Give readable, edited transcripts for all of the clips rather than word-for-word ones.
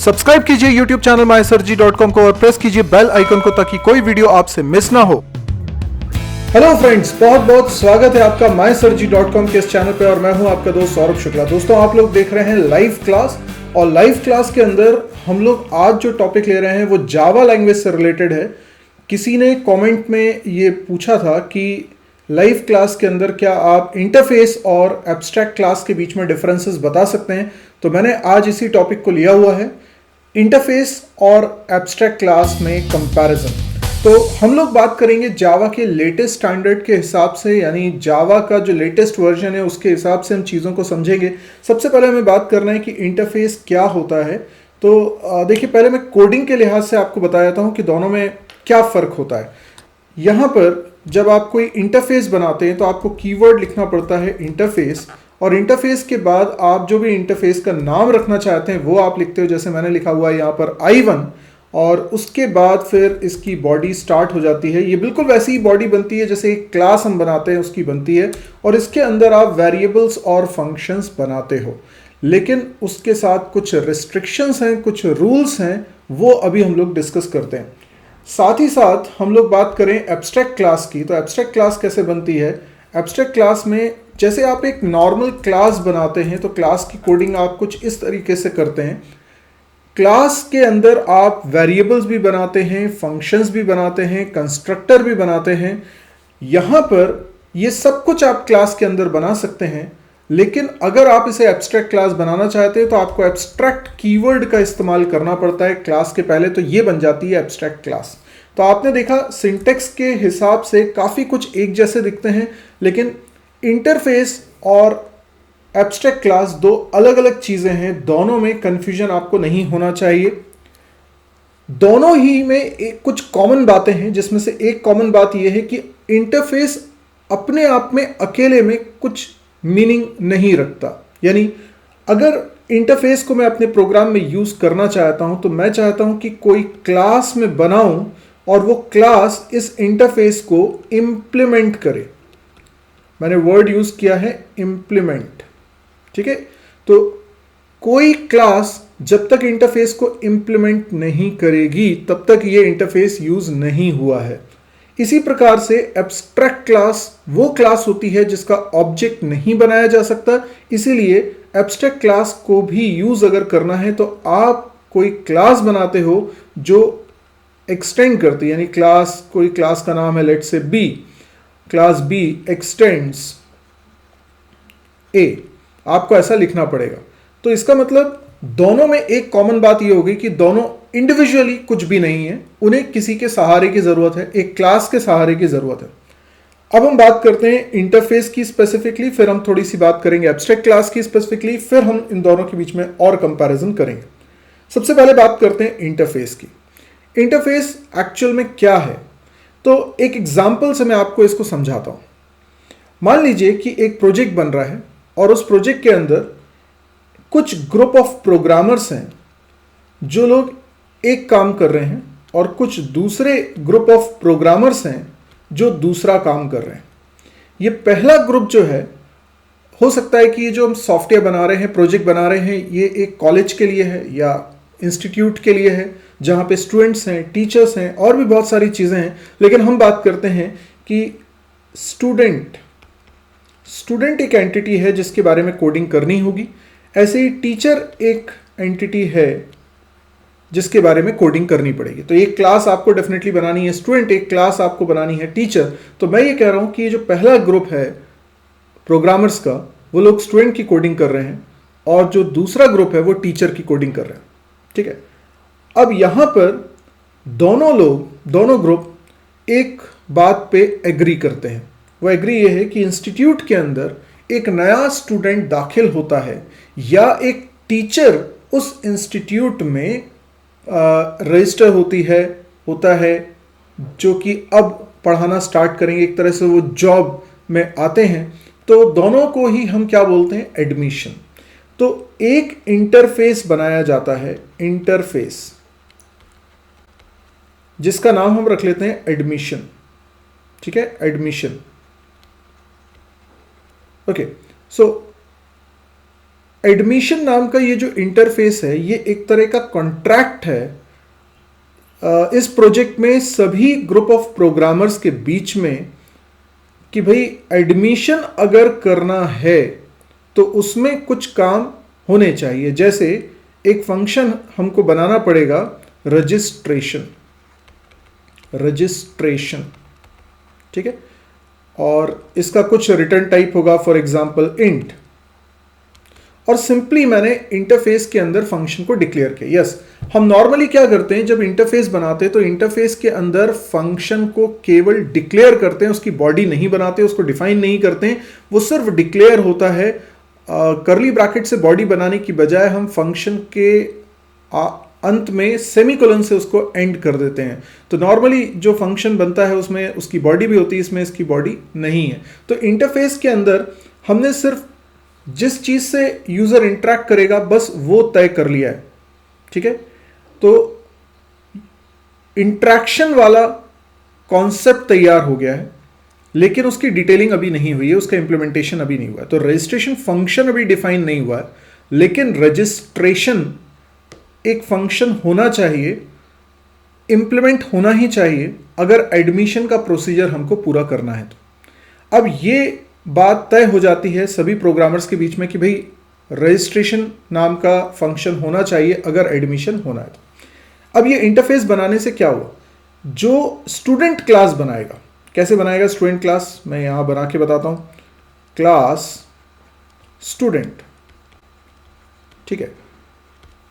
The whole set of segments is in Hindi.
सब्सक्राइब कीजिए YouTube चैनल MySirji.com को और प्रेस कीजिए बेल आइकन को ताकि कोई वीडियो आपसे मिस ना हो। हेलो फ्रेंड्स, बहुत बहुत स्वागत है आपका MySirji.com के इस चैनल पे और मैं हूं आपका दोस्त सौरभ शुक्ला। दोस्तों, आप लोग देख रहे हैं लाइव क्लास और लाइव क्लास के अंदर हम लोग आज जो टॉपिक ले रहे हैं वो जावा लैंग्वेज से रिलेटेड है। किसी ने कॉमेंट में ये पूछा था कि लाइव क्लास के अंदर क्या आप इंटरफेस और एब्स्ट्रैक्ट क्लास के बीच में डिफरेंसेस बता सकते हैं, तो मैंने आज इसी टॉपिक को लिया हुआ है, इंटरफेस और एब्स्ट्रैक्ट क्लास में कंपैरिजन। तो हम लोग बात करेंगे जावा के लेटेस्ट स्टैंडर्ड के हिसाब से, यानी जावा का जो लेटेस्ट वर्जन है उसके हिसाब से हम चीज़ों को समझेंगे। सबसे पहले हमें बात करना है कि इंटरफेस क्या होता है। तो देखिए, पहले मैं कोडिंग के लिहाज से आपको बता देता हूँ कि दोनों में क्या फ़र्क होता है। यहाँ पर जब आप कोई इंटरफेस बनाते हैं तो आपको कीवर्ड लिखना पड़ता है इंटरफेस, और इंटरफेस के बाद आप जो भी इंटरफेस का नाम रखना चाहते हैं वो आप लिखते हो। जैसे मैंने लिखा हुआ है यहाँ पर I1, और उसके बाद फिर इसकी बॉडी स्टार्ट हो जाती है। ये बिल्कुल वैसी ही बॉडी बनती है जैसे एक क्लास हम बनाते हैं उसकी बनती है, और इसके अंदर आप वेरिएबल्स और फंक्शंस बनाते हो, लेकिन उसके साथ कुछ रिस्ट्रिक्शंस हैं, कुछ रूल्स हैं, वो अभी हम लोग डिस्कस करते हैं। साथ ही साथ हम लोग बात करें एब्स्ट्रैक्ट क्लास की, तो एब्स्ट्रैक्ट क्लास कैसे बनती है। एब्स्ट्रैक्ट क्लास में जैसे आप एक नॉर्मल क्लास बनाते हैं तो क्लास की कोडिंग आप कुछ इस तरीके से करते हैं। क्लास के अंदर आप वेरिएबल्स भी बनाते हैं, फंक्शंस भी बनाते हैं, कंस्ट्रक्टर भी बनाते हैं। यहाँ पर ये सब कुछ आप क्लास के अंदर बना सकते हैं, लेकिन अगर आप इसे एब्स्ट्रैक्ट क्लास बनाना चाहते हैं तो आपको एब्स्ट्रैक्ट कीवर्ड का इस्तेमाल करना पड़ता है क्लास के पहले, तो ये बन जाती है एब्स्ट्रैक्ट क्लास। तो आपने देखा सिंटेक्स के हिसाब से काफ़ी कुछ एक जैसे दिखते हैं, लेकिन इंटरफेस और एब्स्ट्रैक्ट क्लास दो अलग अलग चीज़ें हैं। दोनों में कन्फ्यूजन आपको नहीं होना चाहिए। दोनों ही में कुछ कॉमन बातें हैं, जिसमें से एक कॉमन बात यह है कि इंटरफेस अपने आप में अकेले में कुछ मीनिंग नहीं रखता। यानी अगर इंटरफेस को मैं अपने प्रोग्राम में यूज़ करना चाहता हूं तो मैं चाहता हूं कि कोई क्लास में बनाऊं और वो क्लास इस इंटरफेस को इम्प्लीमेंट करे। मैंने वर्ड यूज़ किया है इम्प्लीमेंट, ठीक है। तो कोई क्लास जब तक इंटरफेस को इम्प्लीमेंट नहीं करेगी तब तक ये इंटरफेस यूज़ नहीं हुआ है। इसी प्रकार से एब्स्ट्रैक्ट क्लास वो क्लास होती है जिसका ऑब्जेक्ट नहीं बनाया जा सकता, इसीलिए एब्स्ट्रैक्ट क्लास को भी यूज़ अगर करना है तो आप कोई क्लास बनाते हो जो एक्सटेंड करती है, यानी क्लास, कोई क्लास का नाम है let's say B, class B extends A, आपको ऐसा लिखना पड़ेगा। तो इसका मतलब दोनों में एक कॉमन बात यह होगी कि दोनों इंडिविजुअली कुछ भी नहीं है, उन्हें किसी के सहारे की जरूरत है, एक क्लास के सहारे की जरूरत है। अब हम बात करते हैं इंटरफेस की स्पेसिफिकली, फिर हम थोड़ी सी बात करेंगे एब्स्ट्रैक्ट क्लास की स्पेसिफिकली, फिर हम इन दोनों के बीच में और कंपैरिजन करेंगे। सबसे पहले बात करते हैं इंटरफेस की। इंटरफेस एक्चुअल में क्या है, तो एक एग्जाम्पल से मैं आपको इसको समझाता हूं। मान लीजिए कि एक प्रोजेक्ट बन रहा है और उस प्रोजेक्ट के अंदर कुछ ग्रुप ऑफ प्रोग्रामर्स हैं जो लोग एक काम कर रहे हैं, और कुछ दूसरे ग्रुप ऑफ प्रोग्रामर्स हैं जो दूसरा काम कर रहे हैं। ये पहला ग्रुप जो है, हो सकता है कि ये जो हम सॉफ्टवेयर बना रहे हैं, प्रोजेक्ट बना रहे हैं, ये एक कॉलेज के लिए है या इंस्टीट्यूट के लिए है जहाँ पे स्टूडेंट्स हैं, टीचर्स हैं, और भी बहुत सारी चीज़ें हैं। लेकिन हम बात करते हैं कि स्टूडेंट एक एंटिटी है जिसके बारे में कोडिंग करनी होगी, ऐसे ही टीचर एक एंटिटी है जिसके बारे में कोडिंग करनी पड़ेगी। तो एक क्लास आपको डेफिनेटली बनानी है स्टूडेंट, एक क्लास आपको बनानी है टीचर। तो मैं ये कह रहा हूँ कि ये जो पहला ग्रुप है प्रोग्रामर्स का, वो लोग स्टूडेंट की कोडिंग कर रहे हैं, और जो दूसरा ग्रुप है वो टीचर की कोडिंग कर रहे हैं, ठीक है। अब यहाँ पर दोनों ग्रुप एक बात पे एग्री करते हैं। वो एग्री ये है कि इंस्टीट्यूट के अंदर एक नया स्टूडेंट दाखिल होता है या एक टीचर उस इंस्टीट्यूट में रजिस्टर होता है जो कि अब पढ़ाना स्टार्ट करेंगे, एक तरह से वो जॉब में आते हैं, तो दोनों को ही हम क्या बोलते हैं, एडमिशन। तो एक इंटरफेस बनाया जाता है, इंटरफेस, जिसका नाम हम रख लेते हैं एडमिशन। ठीक है, एडमिशन। ओके, सो एडमिशन नाम का ये जो इंटरफेस है, ये एक तरह का कॉन्ट्रैक्ट है इस प्रोजेक्ट में सभी ग्रुप ऑफ प्रोग्रामर्स के बीच में कि भाई एडमिशन अगर करना है तो उसमें कुछ काम होने चाहिए। जैसे एक फंक्शन हमको बनाना पड़ेगा, रजिस्ट्रेशन, रजिस्ट्रेशन, ठीक है, और इसका कुछ रिटर्न टाइप होगा, फॉर एग्जांपल इंट, और सिंपली मैंने इंटरफेस के अंदर फंक्शन को डिक्लेयर किया। यस, हम नॉर्मली क्या करते हैं, जब इंटरफेस बनाते हैं तो इंटरफेस के अंदर फंक्शन को केवल डिक्लेयर करते हैं, उसकी बॉडी नहीं बनाते, उसको डिफाइन नहीं करते हैं, वो सिर्फ डिक्लेयर होता है। करली ब्रैकेट से बॉडी बनाने की बजाय हम फंक्शन के अंत में सेमीकोलन से उसको एंड कर देते हैं। तो नॉर्मली जो फंक्शन बनता है उसमें उसकी बॉडी भी होती है, इसमें इसकी बॉडी नहीं है। तो इंटरफेस के अंदर हमने सिर्फ जिस चीज से यूजर इंटरेक्ट करेगा बस वो तय कर लिया है। ठीक है, तो इंटरेक्शन वाला कॉन्सेप्ट तैयार हो गया है, लेकिन उसकी डिटेलिंग अभी नहीं हुई है, उसका इंप्लीमेंटेशन अभी नहीं हुआ है। तो रजिस्ट्रेशन फंक्शन अभी डिफाइन नहीं हुआ है, लेकिन रजिस्ट्रेशन एक फंक्शन होना चाहिए, इंप्लीमेंट होना ही चाहिए अगर एडमिशन का प्रोसीजर हमको पूरा करना है। तो अब ये बात तय हो जाती है सभी प्रोग्रामर्स के बीच में कि भाई रजिस्ट्रेशन नाम का फंक्शन होना चाहिए अगर एडमिशन होना है। तो अब ये इंटरफेस बनाने से क्या हुआ, जो स्टूडेंट क्लास बनाएगा, कैसे बनाएगा स्टूडेंट क्लास, मैं यहां बना के बताता हूं, क्लास स्टूडेंट, ठीक है,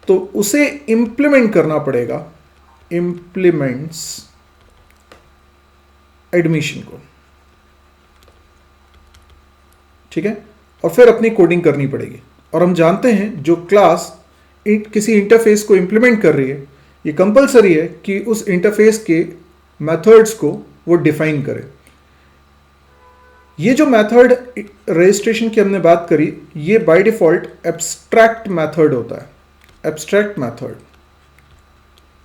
तो उसे इंप्लीमेंट करना पड़ेगा, इंप्लीमेंट्स एडमिशन को, ठीक है, और फिर अपनी कोडिंग करनी पड़ेगी। और हम जानते हैं जो क्लास किसी इंटरफेस को इंप्लीमेंट कर रही है, ये कंपलसरी है कि उस इंटरफेस के मेथड्स को वो डिफाइन करे। ये जो मेथड रजिस्ट्रेशन की हमने बात करी, ये बाय डिफॉल्ट एब्स्ट्रैक्ट मेथड होता है, एब्स्ट्रैक्ट मेथड।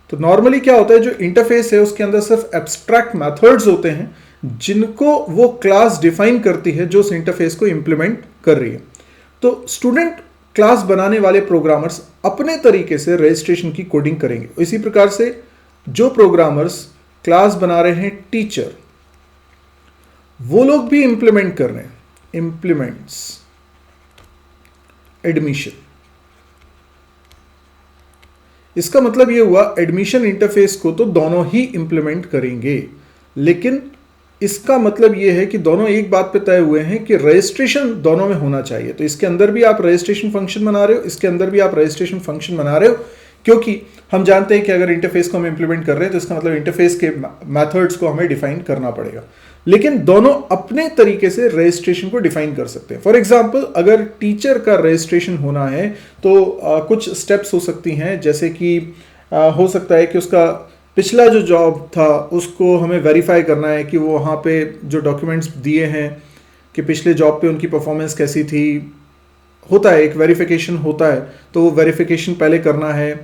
तो नॉर्मली क्या होता है, जो इंटरफेस है उसके अंदर सिर्फ एब्स्ट्रैक्ट मेथड्स होते हैं जिनको वो क्लास डिफाइन करती है जो उस इंटरफेस को इंप्लीमेंट कर रही है। तो स्टूडेंट क्लास बनाने वाले प्रोग्रामर्स अपने तरीके से रजिस्ट्रेशन की कोडिंग करेंगे। इसी प्रकार से जो प्रोग्रामर्स क्लास बना रहे हैं टीचर, वो लोग भी इंप्लीमेंट कर रहे हैं, इंप्लीमेंट्स एडमिशन। इसका मतलब ये हुआ एडमिशन इंटरफेस को तो दोनों ही इंप्लीमेंट करेंगे, लेकिन इसका मतलब ये है कि दोनों एक बात पे तय हुए हैं कि रजिस्ट्रेशन दोनों में होना चाहिए। तो इसके अंदर भी आप रजिस्ट्रेशन फंक्शन बना रहे हो, इसके अंदर भी आप रजिस्ट्रेशन फंक्शन बना रहे हो, क्योंकि हम जानते हैं कि अगर इंटरफेस को हम इंप्लीमेंट कर रहे हैं तो इसका मतलब इंटरफेस के मेथड्स को हमें डिफाइन करना पड़ेगा। लेकिन दोनों अपने तरीके से रजिस्ट्रेशन को डिफाइन कर सकते हैं। फॉर एग्जाम्पल, अगर टीचर का रजिस्ट्रेशन होना है तो कुछ स्टेप्स हो सकती हैं, जैसे कि हो सकता है कि उसका पिछला जो जॉब था उसको हमें वेरीफाई करना है कि वो वहाँ पे जो डॉक्यूमेंट्स दिए हैं कि पिछले जॉब पे उनकी परफॉर्मेंस कैसी थी, होता है एक वेरिफिकेशन होता है, तो वो वेरिफिकेशन पहले करना है।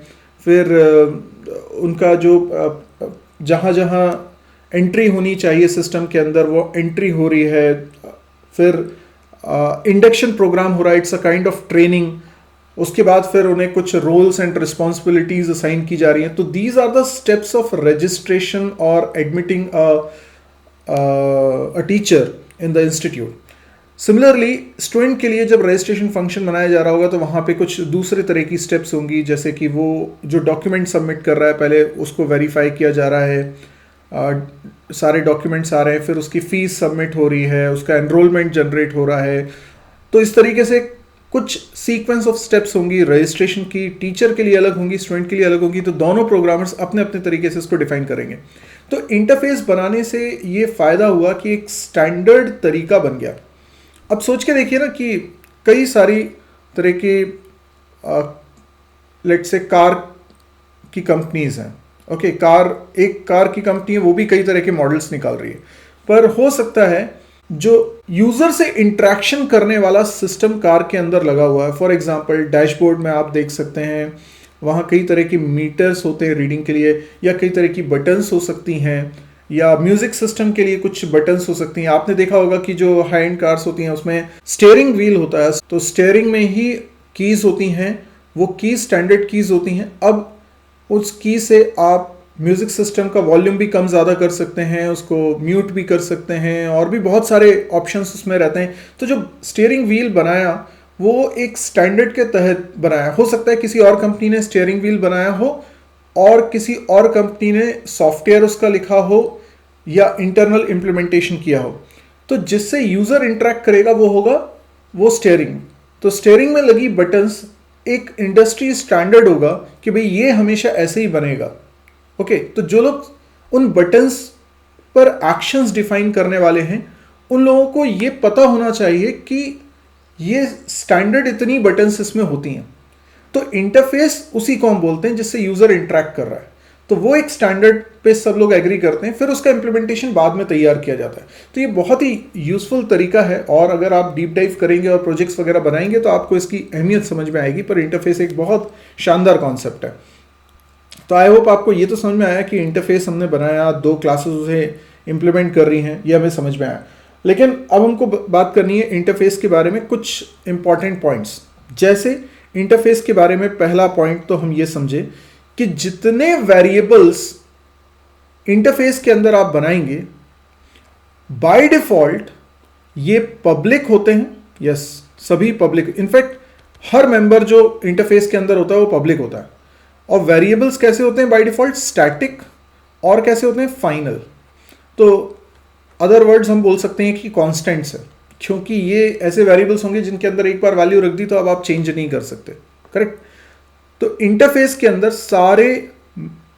फिर उनका जो जहाँ जहाँ एंट्री होनी चाहिए सिस्टम के अंदर वो एंट्री हो रही है। फिर इंडक्शन प्रोग्राम हो रहा है, it's a kind of training. उसके बाद फिर उन्हें कुछ रोल्स एंड रिस्पॉन्सिबिलिटीज असाइन की जा रही हैं। तो these are the steps of registration और admitting a teacher in the institute. Similarly student के लिए जब रजिस्ट्रेशन फंक्शन बनाया जा रहा होगा तो वहाँ पे कुछ दूसरे तरह की स्टेप्स होंगी, जैसे कि वो जो डॉक्यूमेंट सबमिट कर रहा है पहले उसको वेरीफाई किया जा रहा है, सारे डॉक्यूमेंट्स आ रहे हैं, फिर उसकी फीस सबमिट हो रही है, उसका एनरोलमेंट जनरेट हो रहा है। तो इस तरीके से कुछ सीक्वेंस ऑफ स्टेप्स होंगी रजिस्ट्रेशन की, टीचर के लिए अलग होंगी, स्टूडेंट के लिए अलग होंगी। तो दोनों प्रोग्रामर्स अपने अपने तरीके से इसको डिफाइन करेंगे। तो इंटरफेस बनाने से ये फायदा हुआ कि एक स्टैंडर्ड तरीका बन गया। अब सोच के देखिए ना कि कई सारी तरह के लेट्स से कार की कंपनीज हैं, ओके, एक कार की कंपनी है, वो भी कई तरह के मॉडल्स निकाल रही है, पर हो सकता है जो यूजर से इंटरेक्शन करने वाला सिस्टम कार के अंदर लगा हुआ है, फॉर एग्जांपल डैशबोर्ड में आप देख सकते हैं वहाँ कई तरह की मीटर्स होते हैं रीडिंग के लिए, या कई तरह की बटन्स हो सकती हैं, या म्यूजिक सिस्टम के लिए कुछ बटन्स हो सकती हैं। आपने देखा होगा कि जो हाई एंड कार्स होती हैं उसमें स्टीयरिंग व्हील होता है, तो स्टीयरिंग में ही कीज होती हैं, वो कीज स्टैंडर्ड कीज होती हैं। अब उस की से आप म्यूजिक सिस्टम का वॉल्यूम भी कम ज़्यादा कर सकते हैं, उसको म्यूट भी कर सकते हैं, और भी बहुत सारे ऑप्शंस उसमें रहते हैं। तो जो स्टीयरिंग व्हील बनाया वो एक स्टैंडर्ड के तहत बनाया, हो सकता है किसी और कंपनी ने स्टीयरिंग व्हील बनाया हो और किसी और कंपनी ने सॉफ्टवेयर उसका लिखा हो या इंटरनल इम्प्लीमेंटेशन किया हो, तो जिससे यूज़र इंटरेक्ट करेगा वो होगा वो स्टीयरिंग। तो स्टीयरिंग में लगी बटन्स एक इंडस्ट्री स्टैंडर्ड होगा कि भाई ये हमेशा ऐसे ही बनेगा, ओके। तो जो लोग उन बटन्स पर एक्शंस डिफाइन करने वाले हैं उन लोगों को ये पता होना चाहिए कि ये स्टैंडर्ड इतनी बटन्स इसमें होती हैं, तो इंटरफेस उसी को हम बोलते हैं जिससे यूजर इंटरेक्ट कर रहा है। तो वो एक स्टैंडर्ड पे सब लोग एग्री करते हैं, फिर उसका इंप्लीमेंटेशन बाद में तैयार किया जाता है। तो ये बहुत ही यूजफुल तरीका है, और अगर आप डीप डाइव करेंगे और प्रोजेक्ट्स वगैरह बनाएंगे तो आपको इसकी अहमियत समझ में आएगी। पर इंटरफेस एक बहुत शानदार कॉन्सेप्ट है। तो आई होप आपको ये तो समझ में आया कि इंटरफेस हमने बनाया, 2 क्लासेस उसे इम्प्लीमेंट कर रही हैं, ये हमें समझ में आया। लेकिन अब हमको बात करनी है इंटरफेस के बारे में कुछ इंपॉर्टेंट पॉइंट्स। जैसे इंटरफेस के बारे में पहला पॉइंट तो हम ये समझे कि जितने वेरिएबल्स इंटरफेस के अंदर आप बनाएंगे बाय डिफॉल्ट ये पब्लिक होते हैं। यस, सभी पब्लिक, इनफैक्ट हर मेंबर जो इंटरफेस के अंदर होता है वो पब्लिक होता है। और वेरिएबल्स कैसे होते हैं बाय डिफॉल्ट? स्टैटिक, और कैसे होते हैं? फाइनल। तो अदर वर्ड्स हम बोल सकते हैं कि कॉन्स्टेंट्स है, क्योंकि ये ऐसे वेरिएबल्स होंगे जिनके अंदर एक बार वैल्यू रख दी तो अब आप चेंज नहीं कर सकते, करेक्ट। तो इंटरफेस के अंदर सारे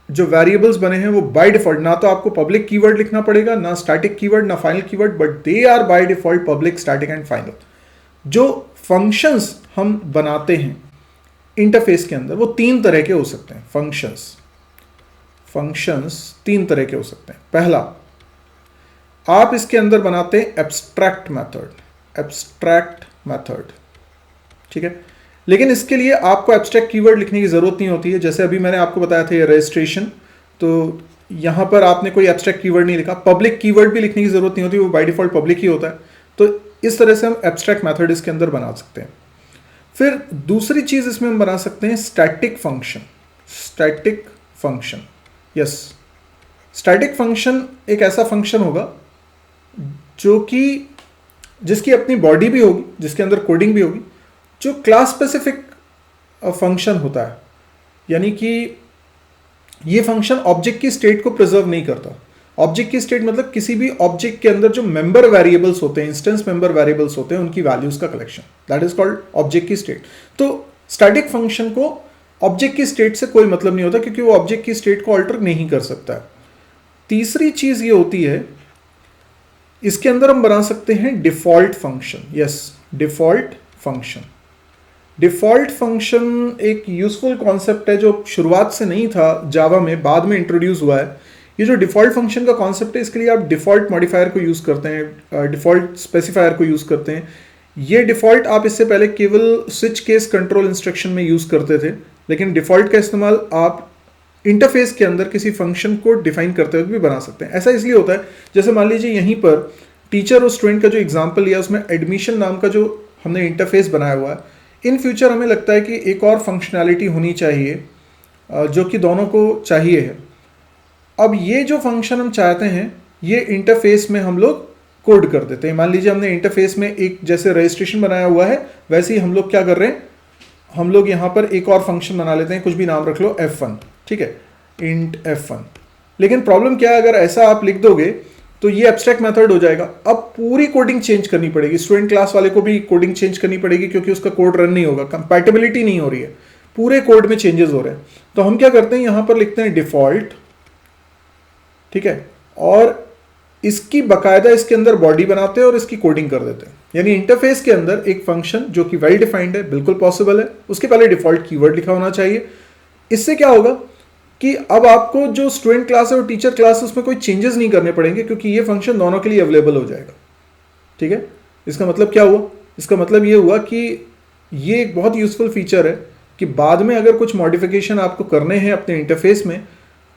जो वेरिएबल्स बने हैं वो बाय डिफॉल्ट, ना तो आपको पब्लिक कीवर्ड लिखना पड़ेगा, ना स्टैटिक कीवर्ड, ना final keyword, but they are by default public, static and final. जो फंक्शंस हम बनाते हैं इंटरफेस के अंदर वो 3 तरह के हो सकते हैं। फंक्शंस 3 तरह के हो सकते हैं। पहला, आप इसके अंदर बनाते हैं एब्स्ट्रैक्ट मेथड, ठीक है। लेकिन इसके लिए आपको एब्स्ट्रैक्ट कीवर्ड लिखने की जरूरत नहीं होती है। जैसे अभी मैंने आपको बताया था ये रजिस्ट्रेशन, तो यहां पर आपने कोई एब्स्ट्रैक्ट कीवर्ड नहीं लिखा। पब्लिक कीवर्ड भी लिखने की जरूरत नहीं होती, वो बाय डिफॉल्ट पब्लिक ही होता है। तो इस तरह से हम एब्स्ट्रैक्ट मेथड इसके अंदर बना सकते हैं। फिर दूसरी चीज इसमें हम बना सकते हैं static function. Yes, static function एक ऐसा फंक्शन होगा जो कि जिसकी अपनी बॉडी भी होगी, जिसके अंदर कोडिंग भी होगी, जो क्लास स्पेसिफिक फंक्शन होता है। यानी कि ये फंक्शन ऑब्जेक्ट की स्टेट को प्रिजर्व नहीं करता। ऑब्जेक्ट की स्टेट मतलब किसी भी ऑब्जेक्ट के अंदर जो मेंबर वेरिएबल्स होते हैं, इंस्टेंस मेंबर वेरिएबल्स होते हैं, उनकी वैल्यूज का collection, that is called object की स्टेट। तो स्टैटिक फंक्शन को ऑब्जेक्ट की स्टेट से कोई मतलब नहीं होता, क्योंकि वो ऑब्जेक्ट की स्टेट को ऑल्टर नहीं कर सकता है। तीसरी चीज ये होती है, इसके अंदर हम बना सकते हैं default function. Yes, default function एक यूजफुल कॉन्सेप्ट है जो शुरुआत से नहीं था जावा में, बाद में इंट्रोड्यूस हुआ है। ये जो डिफॉल्ट फंक्शन का कॉन्सेप्ट है, इसके लिए आप डिफॉल्ट मॉडिफायर को यूज करते हैं, डिफॉल्ट स्पेसिफायर को यूज करते हैं। ये डिफॉल्ट आप इससे पहले केवल स्विच केस कंट्रोल इंस्ट्रक्शन में यूज करते थे, लेकिन डिफॉल्ट का इस्तेमाल आप इंटरफेस के अंदर किसी फंक्शन को डिफाइन करते हुए भी बना सकते हैं। ऐसा इसलिए होता है, जैसे मान लीजिए यहीं पर टीचर और स्टूडेंट का जो एग्जाम्पल लिया, उसमें एडमिशन नाम का जो हमने इंटरफेस बनाया हुआ है, इन फ्यूचर हमें लगता है कि एक और फंक्शनैलिटी होनी चाहिए जो कि दोनों को चाहिए है। अब ये जो फंक्शन हम चाहते हैं ये इंटरफेस में हम लोग कोड कर देते हैं। मान लीजिए हमने इंटरफेस में एक जैसे रजिस्ट्रेशन बनाया हुआ है, वैसे ही हम लोग क्या कर रहे हैं, हम लोग यहाँ पर एक और फंक्शन बना लेते हैं, कुछ भी नाम रख लो, F1, ठीक है, इंट F1। लेकिन प्रॉब्लम क्या है, अगर ऐसा आप लिख दोगे तो ये एब्स्ट्रैक्ट मेथड हो जाएगा। अब पूरी कोडिंग चेंज करनी पड़ेगी, स्टूडेंट क्लास वाले को भी कोडिंग चेंज करनी पड़ेगी, क्योंकि उसका कोड रन नहीं होगा, कंपैटिबिलिटी नहीं हो रही है, पूरे कोड में चेंजेस हो रहे हैं। तो हम क्या करते हैं, यहां पर लिखते हैं डिफॉल्ट, ठीक है, और इसकी बकायदा इसके अंदर बॉडी बनाते हैं और इसकी कोडिंग कर देते हैं। यानी इंटरफेस के अंदर एक फंक्शन जो कि वेल डिफाइंड है, बिल्कुल पॉसिबल है, उसके पहले डिफॉल्ट कीवर्ड लिखा होना चाहिए। इससे क्या होगा कि अब आपको जो स्टूडेंट क्लास है और टीचर क्लास है उसमें कोई चेंजेस नहीं करने पड़ेंगे, क्योंकि ये फंक्शन दोनों के लिए अवेलेबल हो जाएगा। ठीक है, इसका मतलब क्या हुआ? इसका मतलब ये हुआ कि ये एक बहुत यूजफुल फीचर है कि बाद में अगर कुछ मॉडिफिकेशन आपको करने हैं अपने इंटरफेस में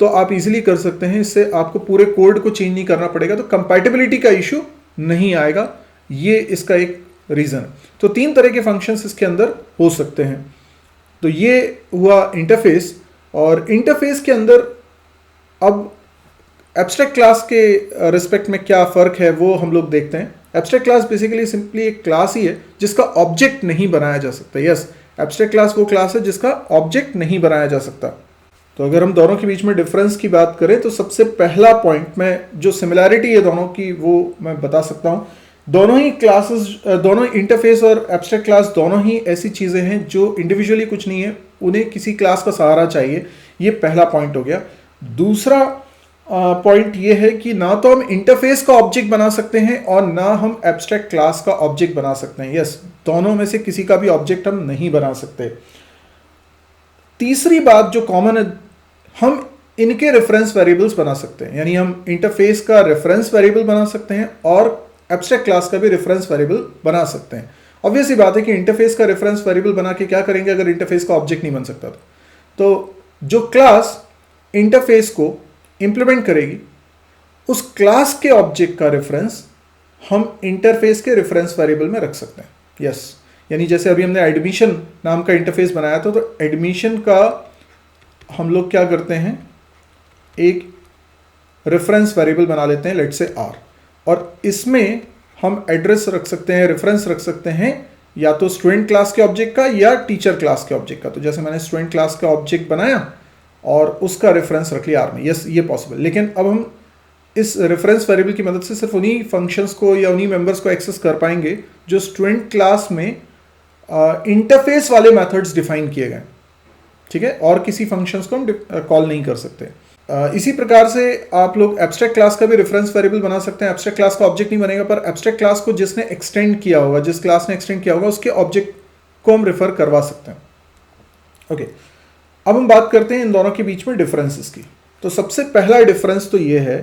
तो आप इजीली कर सकते हैं। इससे आपको पूरे कोड को चेंज नहीं करना पड़ेगा, तो कंपैटिबिलिटी का इशू नहीं आएगा। ये इसका एक रीजन है। तो 3 तरह के फंक्शंस इसके अंदर हो सकते हैं। तो ये हुआ इंटरफेस। और इंटरफेस के अंदर अब एब्स्ट्रैक्ट क्लास के रिस्पेक्ट में क्या फ़र्क है वो हम लोग देखते हैं। एब्स्ट्रैक्ट क्लास बेसिकली सिंपली एक क्लास ही है जिसका ऑब्जेक्ट नहीं बनाया जा सकता। यस, एब्स्ट्रैक्ट क्लास वो क्लास है जिसका ऑब्जेक्ट नहीं बनाया जा सकता। तो अगर हम दोनों के बीच में डिफरेंस की बात करें तो सबसे पहला पॉइंट में जो सिमिलैरिटी है दोनों की वो मैं बता सकता हूँ। दोनों ही क्लासेस, दोनों इंटरफेस और एब्स्ट्रैक्ट क्लास दोनों ही ऐसी चीज़ें हैं जो इंडिविजुअली कुछ नहीं है, उन्हें किसी क्लास का सहारा चाहिए। ये पहला पॉइंट हो गया। दूसरा पॉइंट ये है कि ना तो हम इंटरफेस का ऑब्जेक्ट बना सकते हैं और ना हम एब्स्ट्रैक्ट क्लास का ऑब्जेक्ट बना सकते हैं। यस, दोनों में से किसी का भी ऑब्जेक्ट हम नहीं बना सकते। तीसरी बात जो कॉमन है, हम इनके रेफरेंस वेरिएबल्स बना सकते हैं। यानी हम इंटरफेस का रेफरेंस वेरिएबल बना सकते हैं और एब्स्ट्रैक्ट क्लास का भी रेफरेंस वेरिएबल बना सकते हैं। ऑब्वियस ही बात है कि इंटरफेस का रेफरेंस वेरिएबल बना के क्या करेंगे अगर इंटरफेस का ऑब्जेक्ट नहीं बन सकता तो जो क्लास इंटरफेस को इंप्लीमेंट करेगी उस क्लास के ऑब्जेक्ट का रेफरेंस हम इंटरफेस के रेफरेंस वेरिएबल में रख सकते हैं। यस, यानी जैसे अभी हमने एडमिशन नाम का इंटरफेस बनाया था, तो एडमिशन का हम लोग क्या करते हैं, एक रेफरेंस वेरिएबल बना लेते हैं, लेट्स से आर, और इसमें हम एड्रेस रख सकते हैं, रेफरेंस रख सकते हैं या तो स्टूडेंट क्लास के ऑब्जेक्ट का या टीचर क्लास के ऑब्जेक्ट का। तो जैसे मैंने स्टूडेंट क्लास का ऑब्जेक्ट बनाया और उसका रेफरेंस रख लिया आर में। यस, ये पॉसिबल। लेकिन अब हम इस रेफरेंस वेरिएबल की मदद से सिर्फ उन्हीं फंक्शंस को या उन्हीं मेंबर्स को एक्सेस कर पाएंगे जो स्टूडेंट क्लास में इंटरफेस वाले मेथड्स डिफाइन किए गए। ठीक है, और किसी फंक्शंस को हम कॉल नहीं कर सकते। इसी प्रकार से आप लोग एब्स्ट्रैक्ट क्लास का भी रेफरेंस वेरिएबल बना सकते हैं। एब्स्ट्रैक्ट क्लास का ऑब्जेक्ट नहीं बनेगा, पर एब्स्ट्रैक्ट क्लास को जिसने एक्सटेंड किया होगा, जिस क्लास ने एक्सटेंड किया होगा, उसके ऑब्जेक्ट को हम रेफर करवा सकते हैं। ओके, अब हम बात करते हैं इन दोनों के बीच में डिफरेंसेस की। तो सबसे पहला डिफरेंस तो ये है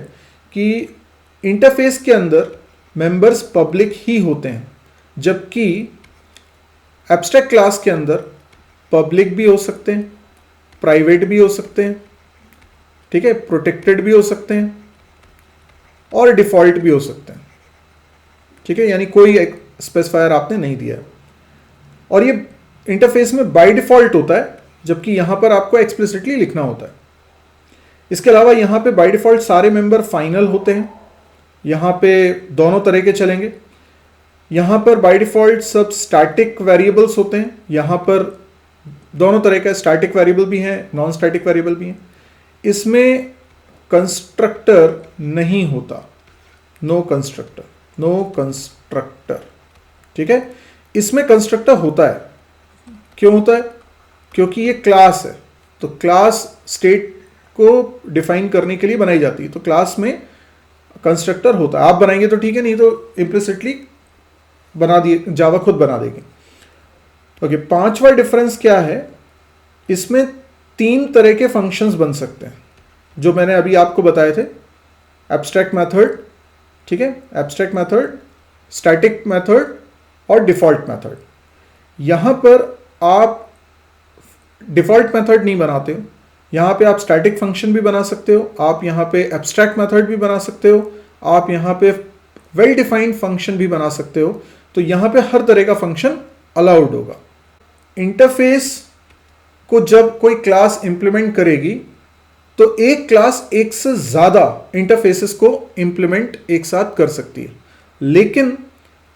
कि इंटरफेस के अंदर मेंबर्स पब्लिक ही होते हैं, जबकि एब्स्ट्रैक्ट क्लास के अंदर पब्लिक भी हो सकते हैं, प्राइवेट भी हो सकते हैं, ठीक है, प्रोटेक्टेड भी हो सकते हैं और डिफॉल्ट भी हो सकते हैं। ठीक है, यानी कोई एक स्पेसिफायर आपने नहीं दिया है। और ये इंटरफेस में बाय डिफॉल्ट होता है, जबकि यहां पर आपको एक्सप्लिसिटली लिखना होता है। इसके अलावा यहां पे बाय डिफॉल्ट सारे मेंबर फाइनल होते हैं। यहां पे दोनों तरह के चलेंगे। यहां पर बाय डिफॉल्ट सब स्टैटिक वेरिएबल्स होते हैं। यहां पर दोनों तरह का स्टैटिक वेरिएबल भी हैं, नॉन स्टैटिक वेरिएबल भी हैं। इसमें कंस्ट्रक्टर नहीं होता, नो कंस्ट्रक्टर। ठीक है, इसमें कंस्ट्रक्टर होता है। क्यों होता है? क्योंकि ये क्लास है, तो क्लास स्टेट को डिफाइन करने के लिए बनाई जाती है, तो क्लास में कंस्ट्रक्टर होता है। आप बनाएंगे तो ठीक है, नहीं तो इम्प्लिसिटली बना दिए, जावा खुद बना देगी। ओके, पांचवा डिफरेंस क्या है, इसमें 3 तरह के फंक्शंस बन सकते हैं जो मैंने अभी आपको बताए थे। एब्स्ट्रैक्ट मेथड, ठीक है, एब्स्ट्रैक्ट मेथड, स्टैटिक मेथड और डिफॉल्ट मेथड। यहां पर आप डिफॉल्ट मेथड नहीं बनाते हो, यहां पे आप स्टैटिक फंक्शन भी बना सकते हो, आप यहां पे एब्स्ट्रैक्ट मेथड भी बना सकते हो, आप यहां पे वेल डिफाइंड फंक्शन भी बना सकते हो। तो यहां पे हर तरह का फंक्शन अलाउड होगा। इंटरफेस को जब कोई क्लास इंप्लीमेंट करेगी तो एक क्लास एक से ज्यादा इंटरफेसेस को इंप्लीमेंट एक साथ कर सकती है, लेकिन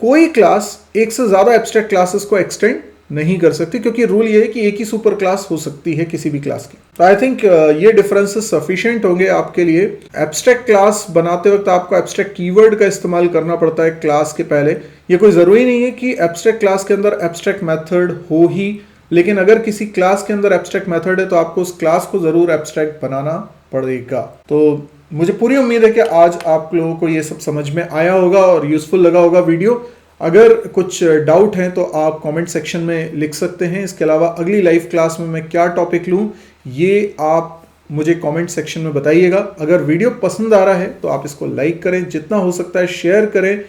कोई क्लास एक से ज्यादा एब्स्ट्रैक्ट क्लासेस को एक्सटेंड नहीं कर सकती, क्योंकि रूल ये है कि एक ही सुपर क्लास हो सकती है किसी भी क्लास की। तो आई थिंक ये डिफरेंसेस सफिशिएंट होंगे आपके लिए। एब्स्ट्रैक्ट क्लास बनाते वक्त आपको एब्स्ट्रैक्ट कीवर्ड का इस्तेमाल करना पड़ता है क्लास के पहले। ये कोई जरूरी नहीं है कि एब्स्ट्रैक्ट क्लास के अंदर एब्स्ट्रैक्ट मेथड हो ही, लेकिन अगर किसी क्लास के अंदर एब्स्ट्रैक्ट मेथड है तो आपको उस क्लास को जरूर एब्स्ट्रैक्ट बनाना पड़ेगा। तो मुझे पूरी उम्मीद है कि आज आप लोगों को ये सब समझ में आया होगा और यूज़फुल लगा होगा वीडियो। अगर कुछ डाउट हैं तो आप कमेंट सेक्शन में लिख सकते हैं। इसके अलावा अगली लाइव क्लास में मैं क्या टॉपिक लूँ ये आप मुझे कमेंट सेक्शन में बताइएगा। अगर वीडियो पसंद आ रहा है तो आप इसको लाइक करें, जितना हो सकता है शेयर करें,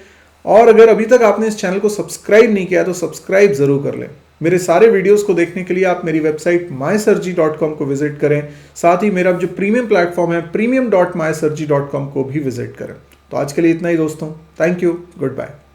और अगर अभी तक आपने इस चैनल को सब्सक्राइब नहीं किया तो सब्सक्राइब जरूर कर लें। मेरे सारे वीडियोस को देखने के लिए आप मेरी वेबसाइट mysirji.com को विजिट करें। साथ ही मेरा जो प्रीमियम प्लेटफॉर्म है premium.mysirji.com को भी विजिट करें। तो आज के लिए इतना ही दोस्तों, थैंक यू, गुड बाय।